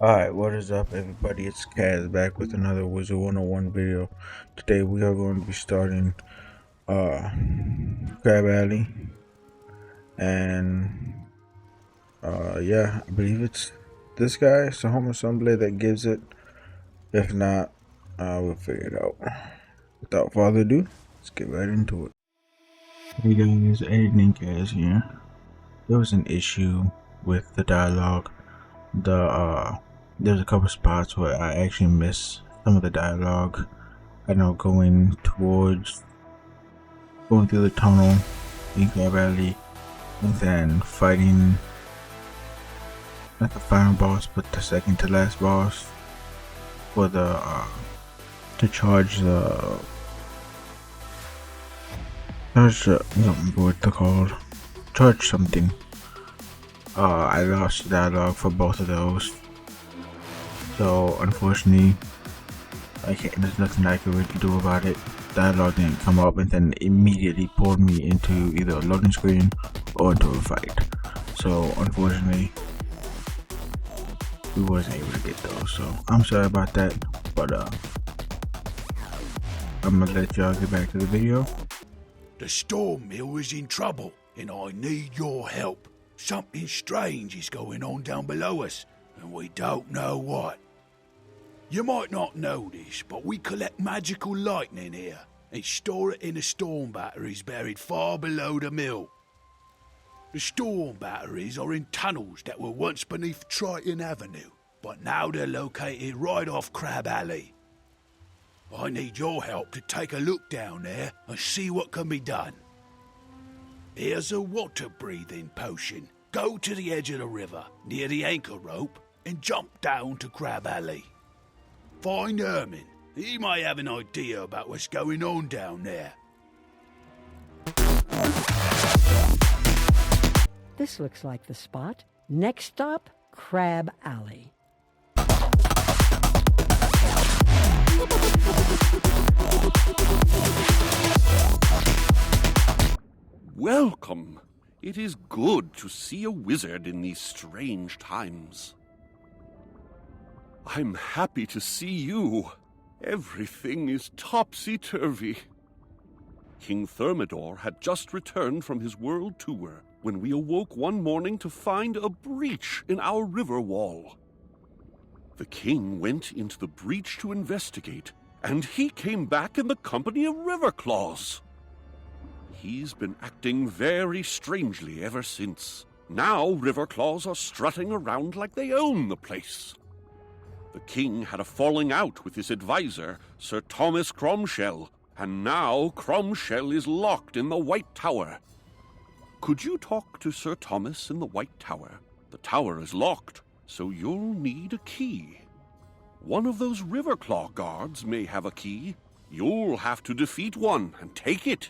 Alright, what is up everybody? It's Kaz back with another Wizard 101 video. Today we are going to be starting uh Crab Alley, and yeah, I believe it's this guy, Sahoma Assembly, that gives it. If not, we'll figure it out. Without further ado, let's get right into it. Hey guys, editing Kaz here. There was an issue with the dialogue. There's a couple spots where I actually missed some of the dialogue. I know going through the tunnel in Crab Alley, and then fighting not the final boss but the second to last boss for the to I don't remember what they're called. Charge something. I lost the dialogue for both of those. So unfortunately, there's nothing I can really do about it. Dialogue didn't come up, and then immediately pulled me into either a loading screen or into a fight. So unfortunately, we wasn't able to get those. So I'm sorry about that, but I'm gonna let y'all get back to the video. The storm mill is in trouble, and I need your help. Something strange is going on down below us, and we don't know what. You might not know this, but we collect magical lightning here and store it in the storm batteries buried far below the mill. The storm batteries are in tunnels that were once beneath Triton Avenue, but now they're located right off Crab Alley. I need your help to take a look down there and see what can be done. Here's a water-breathing potion. Go to the edge of the river, near the anchor rope, and jump down to Crab Alley. Find Herman. He might have an idea about what's going on down there. This looks like the spot. Next stop, Crab Alley. Welcome. It is good to see a wizard in these strange times. I'm happy to see you. Everything is topsy-turvy. King Thermidor had just returned from his world tour when we awoke one morning to find a breach in our river wall. The king went into the breach to investigate, and he came back in the company of Riverclaws. He's been acting very strangely ever since. Now Riverclaws are strutting around like they own the place. The king had a falling out with his advisor, Sir Thomas Cromshell, and now Cromshell is locked in the White Tower. Could you talk to Sir Thomas in the White Tower? The tower is locked, so you'll need a key. One of those Riverclaw guards may have a key. You'll have to defeat one and take it.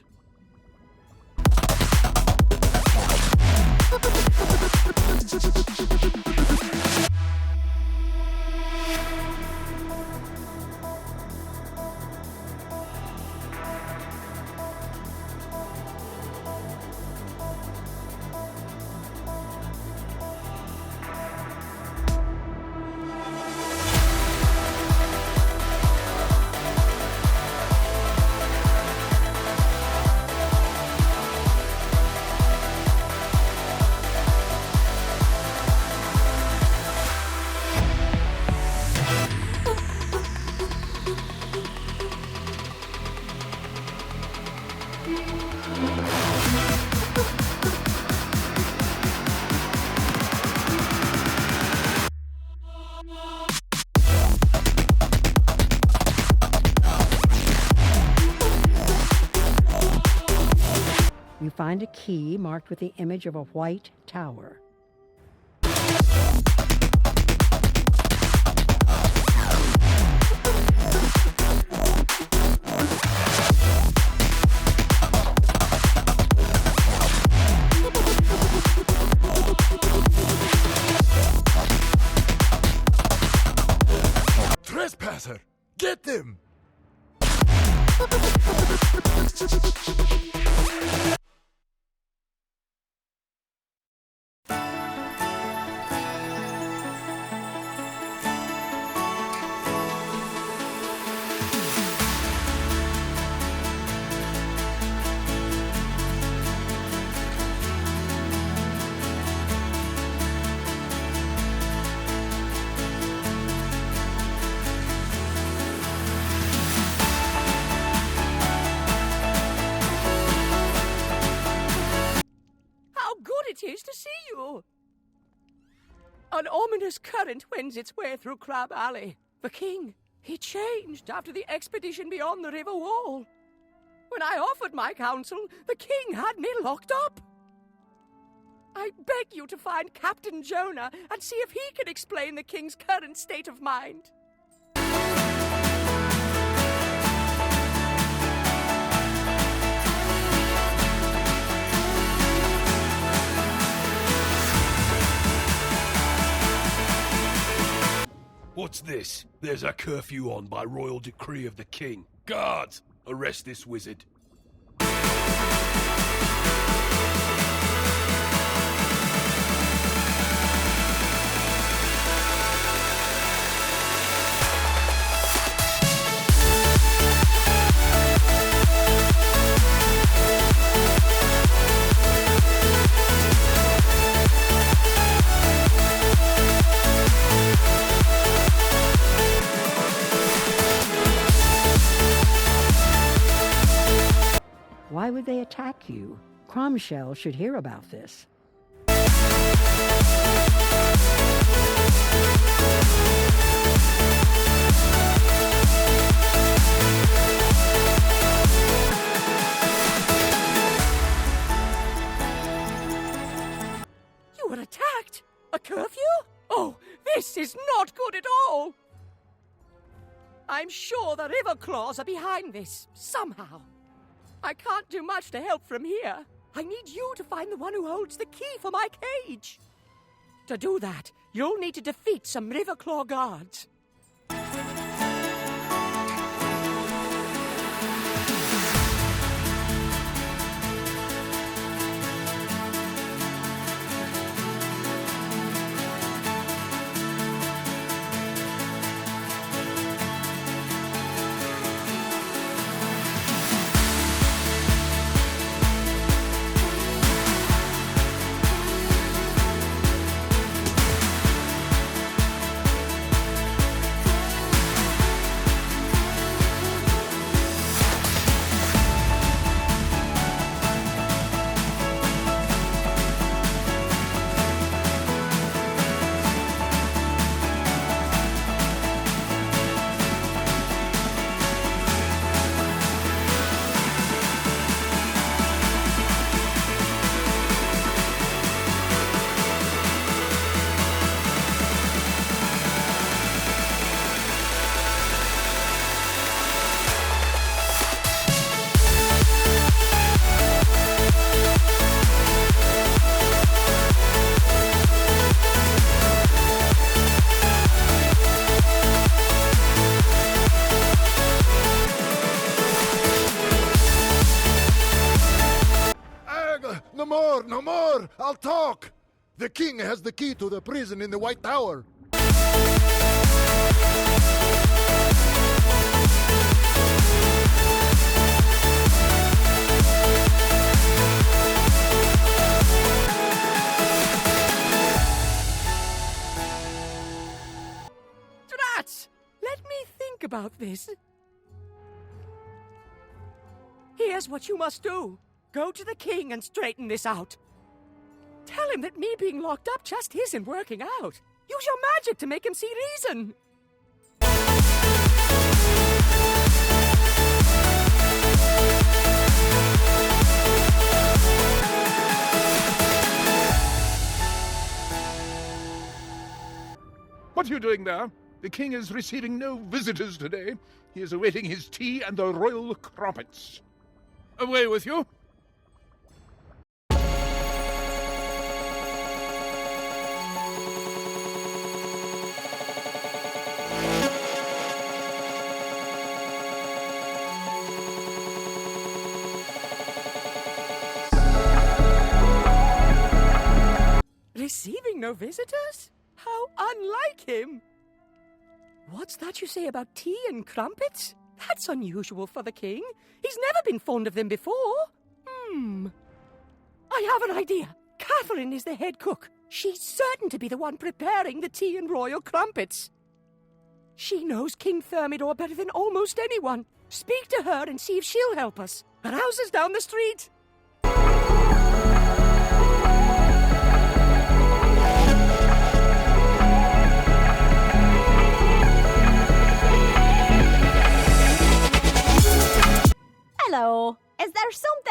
You find a key marked with the image of a white tower. Trespasser! Get them! pleased to see you. An ominous current wends its way through Crab Alley. The king, he changed after the expedition beyond the river wall. When I offered my counsel, the king had me locked up. I beg you to find Captain Jonah and see if he can explain the king's current state of mind. What's this? There's a curfew on by royal decree of the king. Guards, arrest this wizard. Why would they attack you? Cromshell should hear about this. You were attacked? A curfew? Oh, this is not good at all! I'm sure the Riverclaws are behind this, somehow. I can't do much to help from here. I need you to find the one who holds the key for my cage. To do that, you'll need to defeat some Riverclaw guards. No more! I'll talk! The king has the key to the prison in the White Tower. Drats! Let me think about this. Here's what you must do. Go to the king and straighten this out. Tell him that me being locked up just isn't working out. Use your magic to make him see reason. What are you doing there? The king is receiving no visitors today. He is awaiting his tea and the royal crumpets. Away with you! Receiving no visitors? How unlike him! What's that you say about tea and crumpets? That's unusual for the king. He's never been fond of them before. I have an idea. Catherine is the head cook. She's certain to be the one preparing the tea and royal crumpets. She knows King Thermidor better than almost anyone. Speak to her and see if she'll help us. Her house is down the street.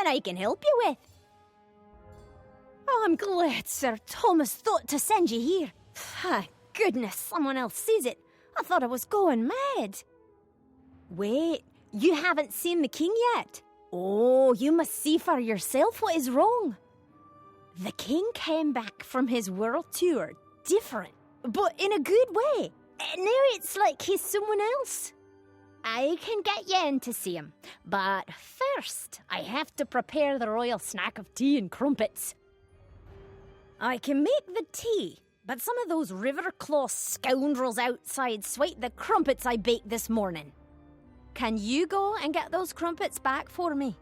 something I can help you with. Oh, I'm glad Sir Thomas thought to send you here. Thank goodness someone else sees it. I thought I was going mad. Wait, you haven't seen the king yet? Oh, you must see for yourself what is wrong. The king came back from his world tour different, but in a good way. Now it's like he's someone else. I can get you in to see him, but first I have to prepare the royal snack of tea and crumpets. I can make the tea, but some of those Riverclaw scoundrels outside swiped the crumpets I baked this morning. Can you go and get those crumpets back for me?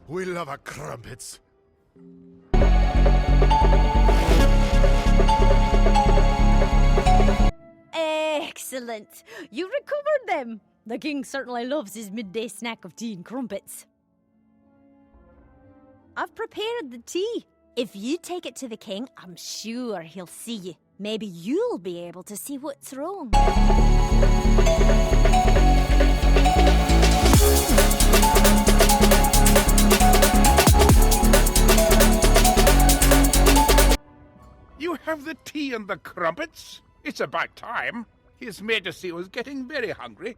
We love our crumpets. Excellent. You recovered them. The king certainly loves his midday snack of tea and crumpets. I've prepared the tea. If you take it to the king, I'm sure he'll see you. Maybe you'll be able to see what's wrong. You have the tea and the crumpets? It's about time. His Majesty was getting very hungry.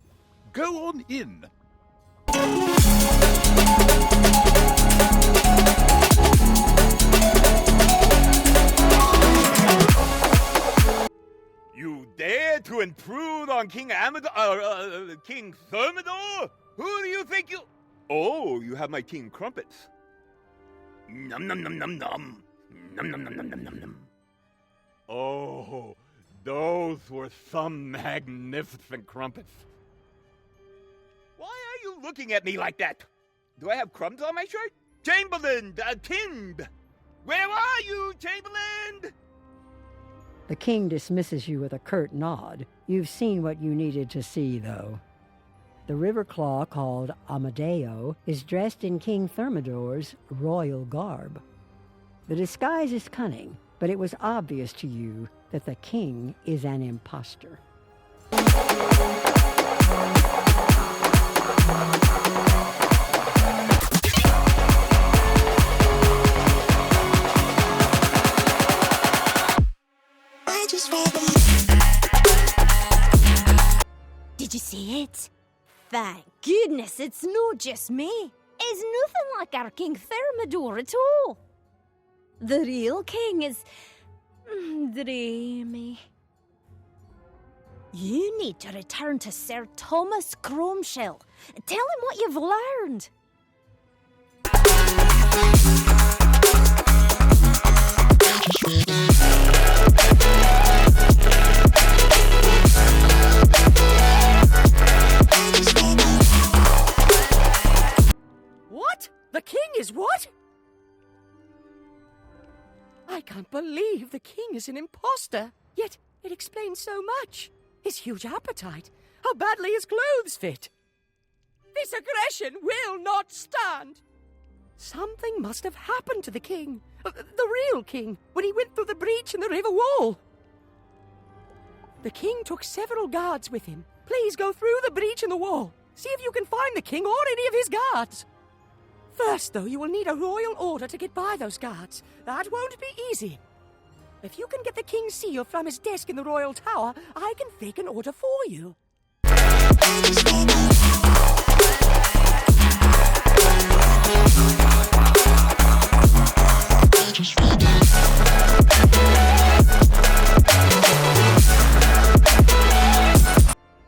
Go on in. You dare to intrude on King King Thermidor? Who do you think you... Oh, you have my tea and crumpets. Num num num num num. Num num num num num num num. Oh, those were some magnificent crumpets. Why are you looking at me like that? Do I have crumbs on my shirt? Chamberlain, Tind! Where are you, Chamberlain? The king dismisses you with a curt nod. You've seen what you needed to see, though. The Riverclaw, called Amadeo, is dressed in King Thermidor's royal garb. The disguise is cunning, but it was obvious to you that the king is an imposter. Did you see it? Thank goodness it's not just me. It's nothing like our King Thermidor at all. The real king is... dreamy. You need to return to Sir Thomas Chromeshell. Tell him what you've learned. What? The king is what? I can't believe the king is an imposter. Yet it explains so much. His huge appetite, how badly his clothes fit. This aggression will not stand. Something must have happened to the king, the real king, when he went through the breach in the river wall. The king took several guards with him. Please go through the breach in the wall. See if you can find the king or any of his guards. First, though, you will need a royal order to get by those guards. That won't be easy. If you can get the king's seal from his desk in the royal tower, I can fake an order for you.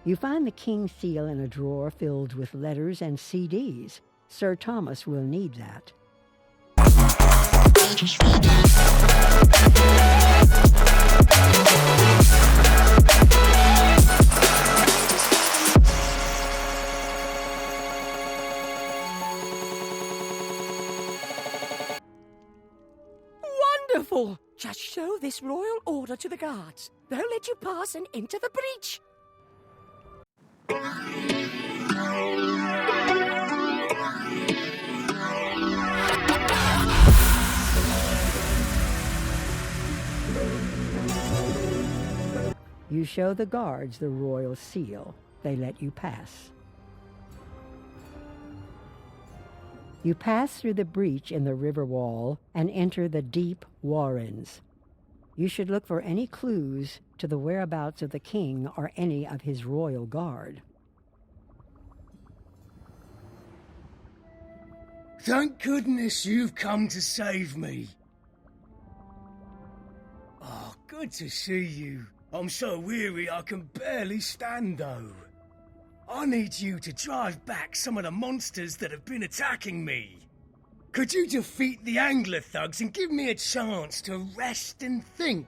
You find the king's seal in a drawer filled with letters and CDs. Sir Thomas will need that. Wonderful! Just show this royal order to the guards. They'll let you pass and enter the breach. You show the guards the royal seal. They let you pass. You pass through the breach in the river wall and enter the deep warrens. You should look for any clues to the whereabouts of the king or any of his royal guard. Thank goodness you've come to save me. Oh, good to see you. I'm so weary I can barely stand, though. I need you to drive back some of the monsters that have been attacking me. Could you defeat the Angler thugs and give me a chance to rest and think?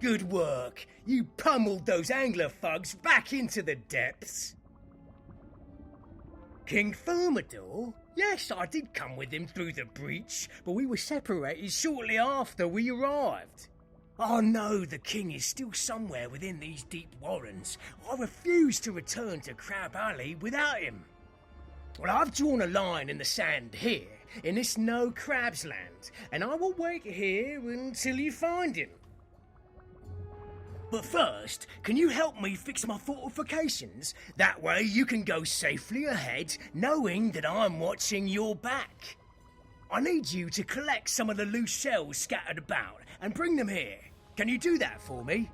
Good work. You pummeled those angler thugs back into the depths. King Thermidor? Yes, I did come with him through the breach, but we were separated shortly after we arrived. I know the king is still somewhere within these deep warrens. I refuse to return to Crab Alley without him. Well, I've drawn a line in the sand here, in this no crabs land, and I will wait here until you find him. But first, can you help me fix my fortifications? That way you can go safely ahead, knowing that I'm watching your back. I need you to collect some of the loose shells scattered about and bring them here. Can you do that for me?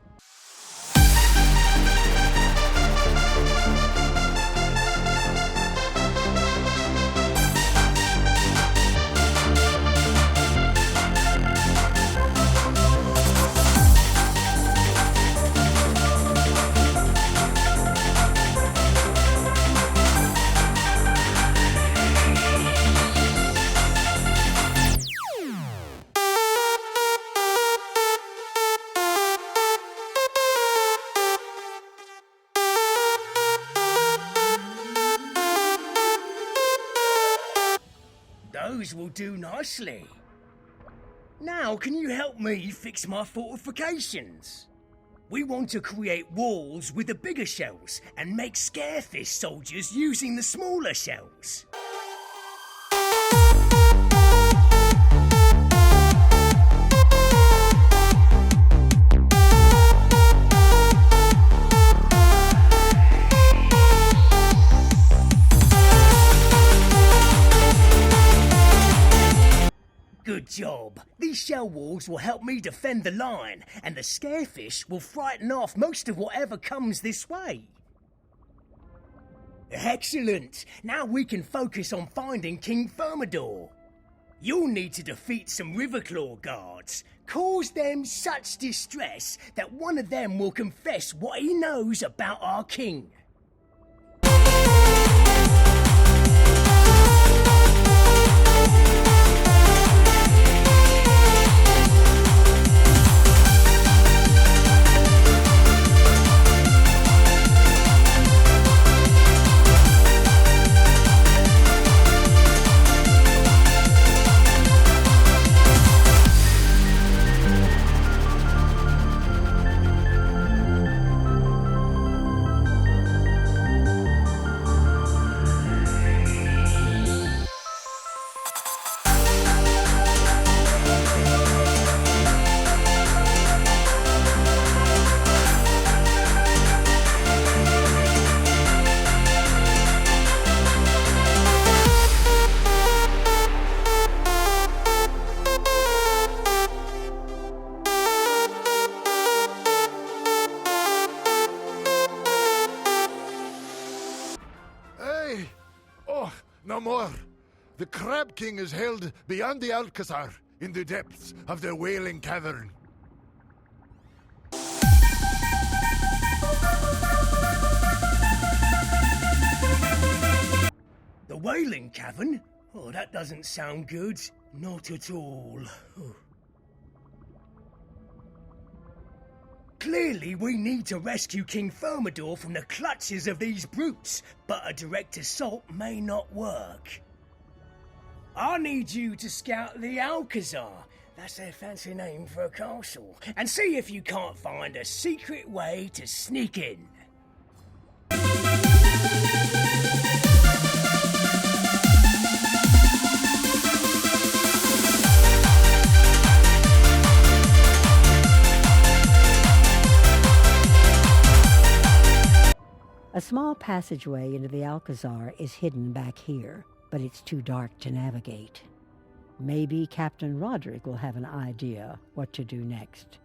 Those will do nicely. Now, can you help me fix my fortifications? We want to create walls with the bigger shells and make scarefish soldiers using the smaller shells. Good job. These shell walls will help me defend the line, and the scarefish will frighten off most of whatever comes this way. Excellent. Now we can focus on finding King Thermidor. You'll need to defeat some Riverclaw guards. Cause them such distress that one of them will confess what he knows about our king. No more. The Crab King is held beyond the Alcazar, in the depths of the Wailing Cavern. The Wailing Cavern? Oh, that doesn't sound good. Not at all. Clearly, we need to rescue King Thermidor from the clutches of these brutes, but a direct assault may not work. I need you to scout the Alcazar, that's their fancy name for a castle, and see if you can't find a secret way to sneak in. A small passageway into the Alcazar is hidden back here, but it's too dark to navigate. Maybe Captain Roderick will have an idea what to do next.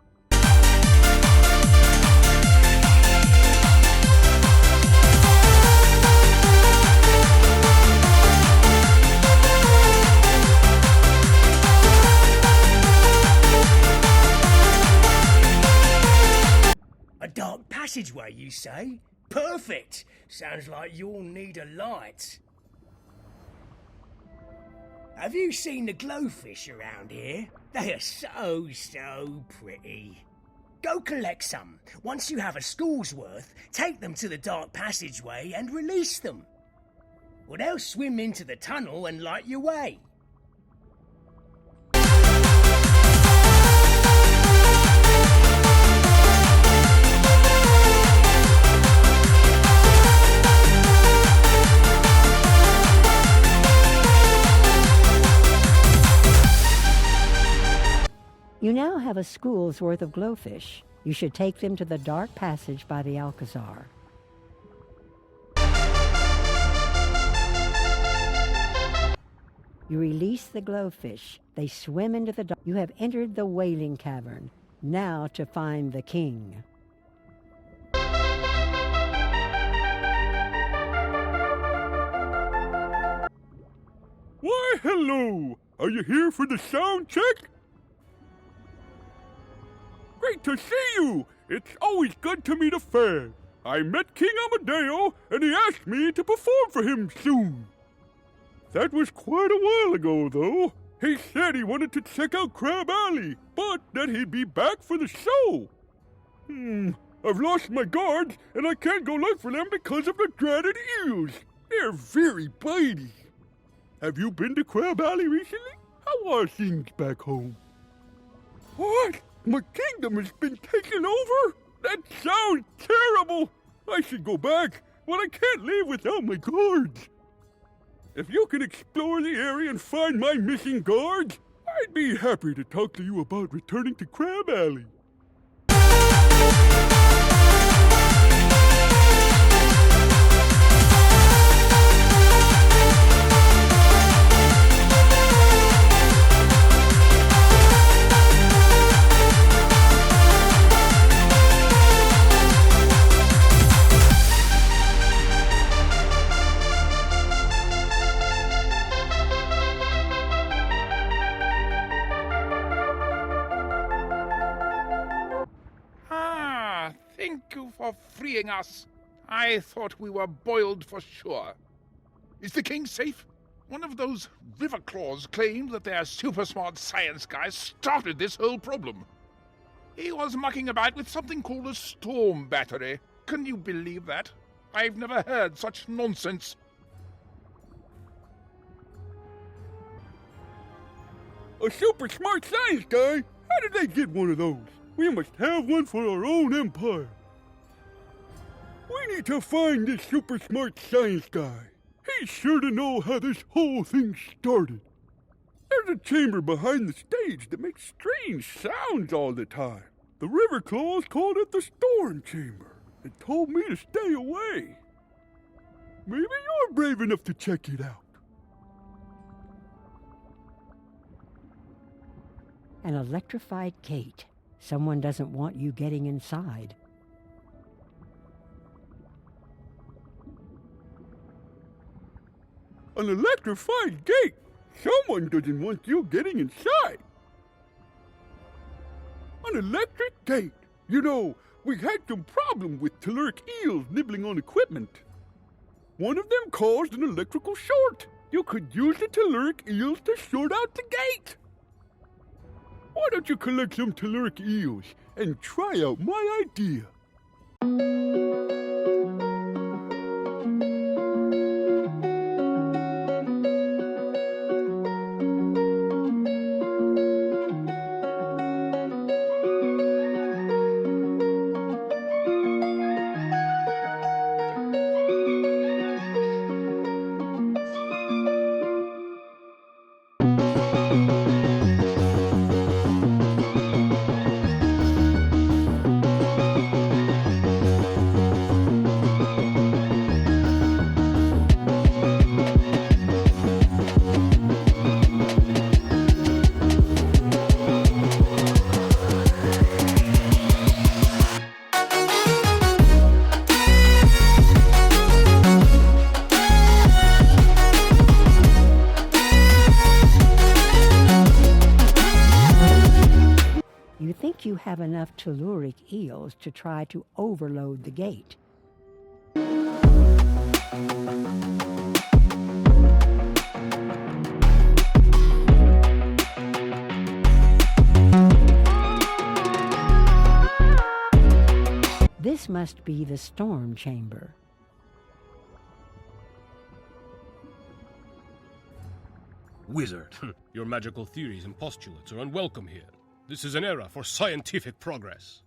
A dark passageway, you say? Perfect! Sounds like you'll need a light. Have you seen the glowfish around here? They are so pretty. Go collect some. Once you have a school's worth, take them to the dark passageway and release them. Well, they'll swim into the tunnel and light your way. You now have a school's worth of glowfish. You should take them to the dark passage by the Alcazar. You release the glowfish. They swim into the dark. You have entered the Wailing Cavern. Now to find the king. Why, hello! Are you here for the sound check? Great to see you! It's always good to meet a fan. I met King Amadeo, and he asked me to perform for him soon. That was quite a while ago, though. He said he wanted to check out Crab Alley, but that he'd be back for the show. I've lost my guards, and I can't go look for them because of the dreaded eels. They're very bitey. Have you been to Crab Alley recently? How are things back home? What? My kingdom has been taken over? That sounds terrible! I should go back, but I can't leave without my guards. If you can explore the area and find my missing guards, I'd be happy to talk to you about returning to Crab Alley. Thank you for freeing us. I thought we were boiled for sure. Is the king safe? One of those river claws claimed that their super smart science guy started this whole problem. He was mucking about with something called a storm battery. Can you believe that? I've never heard such nonsense. A super smart science guy? How did they get one of those? We must have one for our own empire. We need to find this super smart science guy. He's sure to know how this whole thing started. There's a chamber behind the stage that makes strange sounds all the time. The River Claws called it the Storm Chamber and told me to stay away. Maybe you're brave enough to check it out. An electrified gate. Someone doesn't want you getting inside. An electrified gate? Someone doesn't want you getting inside. An electric gate? You know, we had some problem with telluric eels nibbling on equipment. One of them caused an electrical short. You could use the telluric eels to short out the gate. Why don't you collect some telluric eels and try out my idea? You think you have enough telluric eels to try to overload the gate. This must be the storm chamber. Wizard, your magical theories and postulates are unwelcome here. This is an era for scientific progress.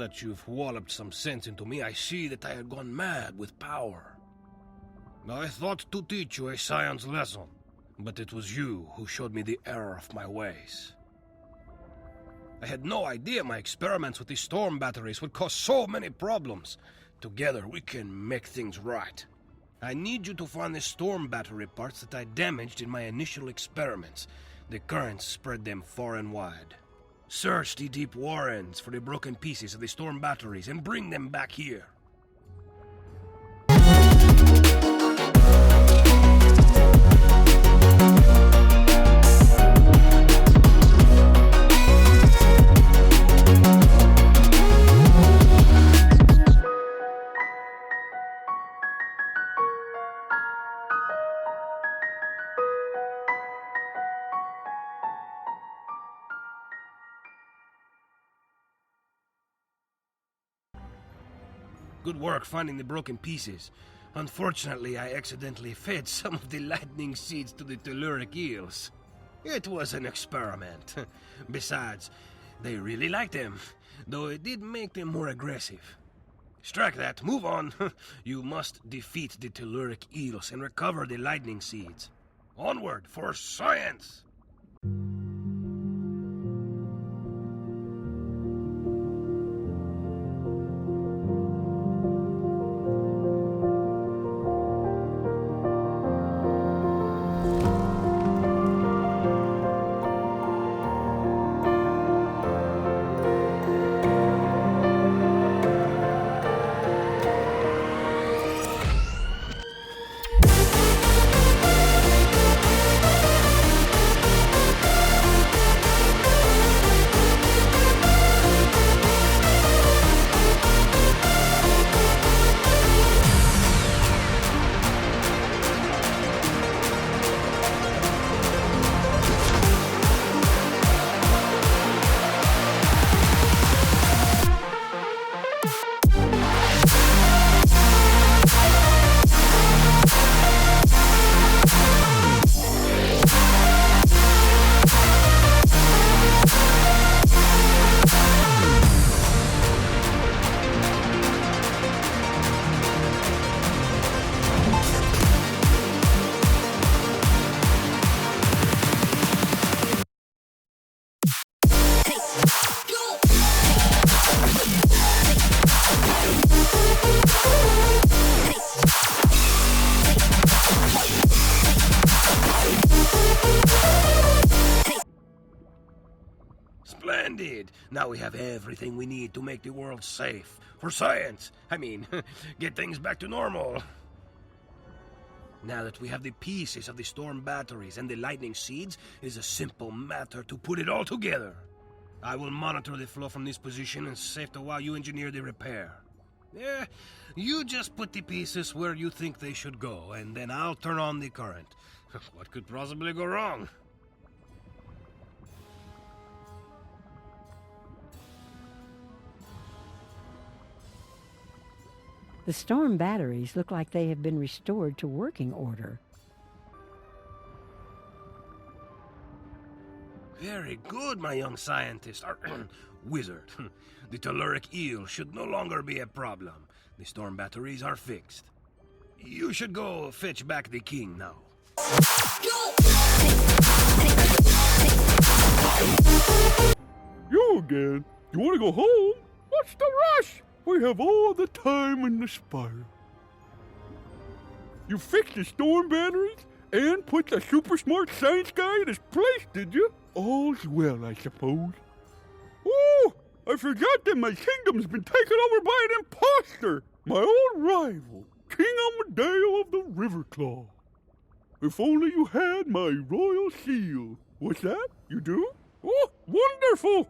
that you've walloped some sense into me, I see that I had gone mad with power. I thought to teach you a science lesson, but it was you who showed me the error of my ways. I had no idea my experiments with the storm batteries would cause so many problems. Together we can make things right. I need you to find the storm battery parts that I damaged in my initial experiments. The currents spread them far and wide. Search the deep warrens for the broken pieces of the storm batteries and bring them back here. Good work finding the broken pieces. Unfortunately, I accidentally fed some of the lightning seeds to the telluric eels. It was an experiment. Besides, they really liked them, though it did make them more aggressive. Strike that, move on. You must defeat the telluric eels and recover the lightning seeds. Onward for science! Splendid! Now we have everything we need to make the world safe. For science! I mean, get things back to normal. Now that we have the pieces of the storm batteries and the lightning seeds, it is a simple matter to put it all together. I will monitor the flow from this position and save to while you engineer the repair. You just put the pieces where you think they should go, and then I'll turn on the current. What could possibly go wrong? The storm batteries look like they have been restored to working order. Very good, my young scientist. Wizard. The telluric eel should no longer be a problem. The storm batteries are fixed. You should go fetch back the king now. You again? You want to go home? What's the rush? We have all the time in the spire. You fixed the storm batteries and put the super smart science guy in his place, did you? All's well, I suppose. Oh, I forgot that my kingdom's been taken over by an imposter, my old rival, King Amadeo of the Riverclaw. If only you had my royal seal. What's that? You do? Oh, wonderful!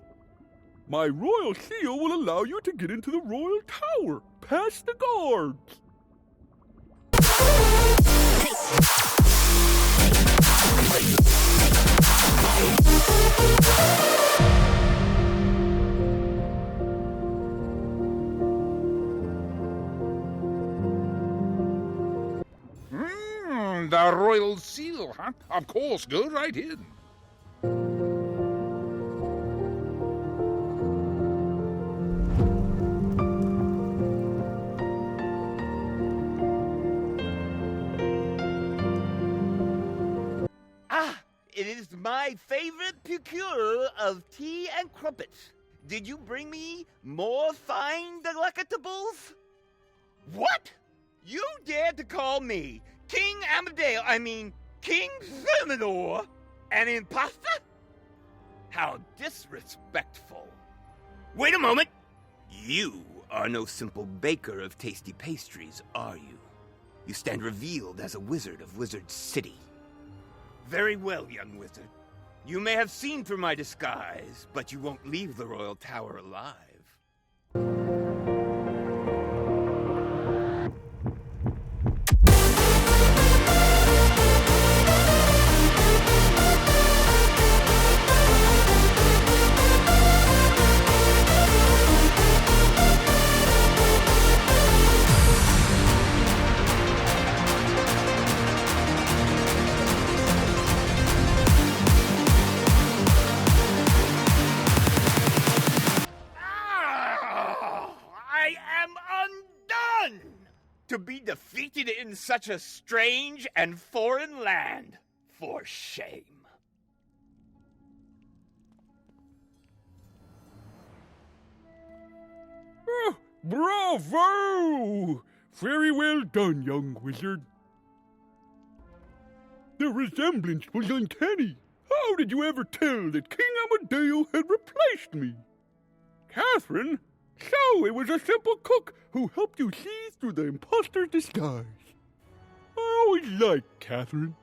My royal seal will allow you to get into the royal tower, past the guards. The royal seal, huh? Of course, go right in. it is my favorite procure of tea and crumpets. Did you bring me more fine delectables? What? You dare to call me King King Thermidor, an imposter? How disrespectful. Wait a moment! You are no simple baker of tasty pastries, are you? You stand revealed as a wizard of Wizard City. Very well, young wizard. You may have seen through my disguise, but you won't leave the Royal Tower alive. To be defeated in such a strange and foreign land. For shame. Oh, bravo! Very well done, young wizard. The resemblance was uncanny. How did you ever tell that King Amadeo had replaced me? Catherine? So it was a simple cook who helped you see through the imposter's disguise. I always liked Catherine.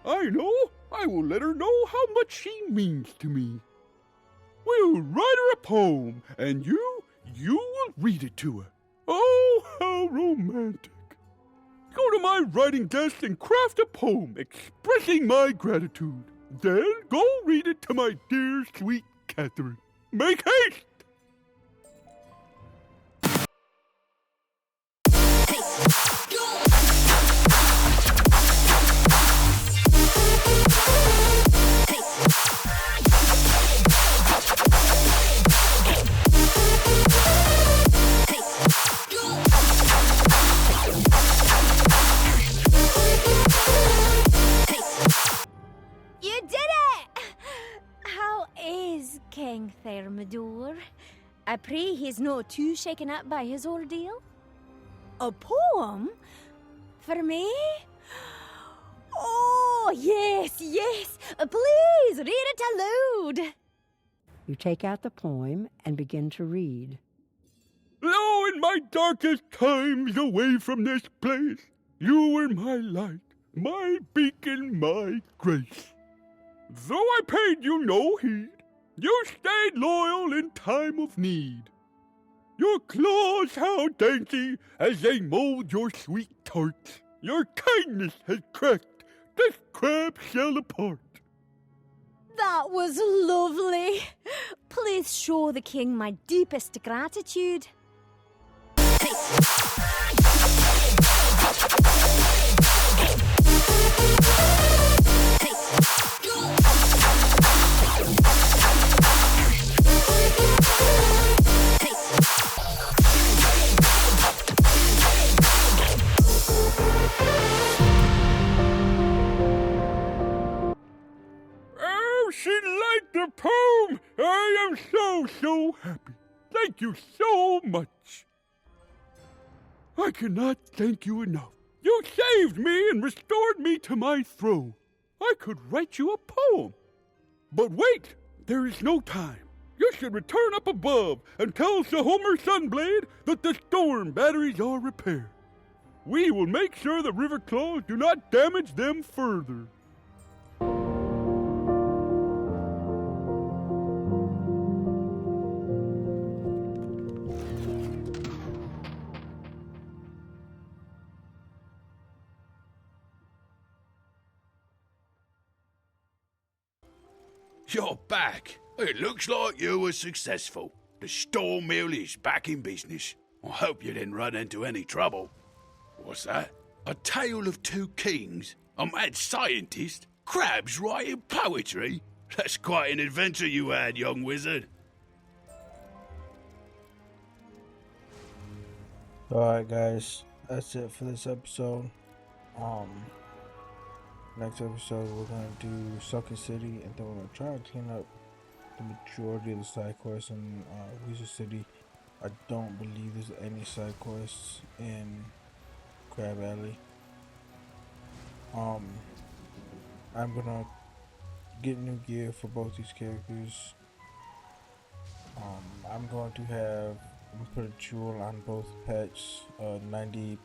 I know. I will let her know how much she means to me. We'll write her a poem, and you will read it to her. Oh, how romantic. Go to my writing desk and craft a poem expressing my gratitude. Then go read it to my dear, sweet Catherine. Make haste! You did it! How is King Thermidor? I pray he's not too shaken up by his ordeal. A poem? For me? Oh, yes. Please, read it aloud. You take out the poem and begin to read. Lo, in my darkest times away from this place, you were my light, my beacon, my grace. Though I paid you no heed, you stayed loyal in time of need. Your claws how dainty as they mold your sweet tarts. Your kindness has cracked this crab shell apart. That was lovely. Please show the king my deepest gratitude. Oh, she liked the poem! I am so happy. Thank you so much. I cannot thank you enough. You saved me and restored me to my throne. I could write you a poem. But wait, there is no time. You should return up above and tell Sir Homer Sunblade that the storm batteries are repaired. We will make sure the river claws do not damage them further. You're back. It looks like you were successful. The Storm Mill is back in business. I hope you didn't run into any trouble. What's that? A Tale of Two Kings? A mad scientist? Crabs writing poetry? That's quite an adventure you had, young wizard. Alright guys, that's it for this episode. Next episode, we're gonna do Sucker City, and then we're gonna try to clean up the majority of the side quests in Weasel City. I don't believe there's any side quests in Crab Alley. I'm gonna get new gear for both these characters. I'm going to put a jewel on both pets, 90%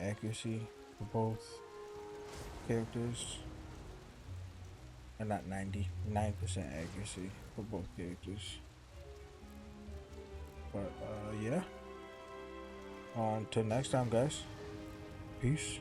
accuracy for both characters, and not 99% accuracy for both characters. But yeah, until next time, guys, peace.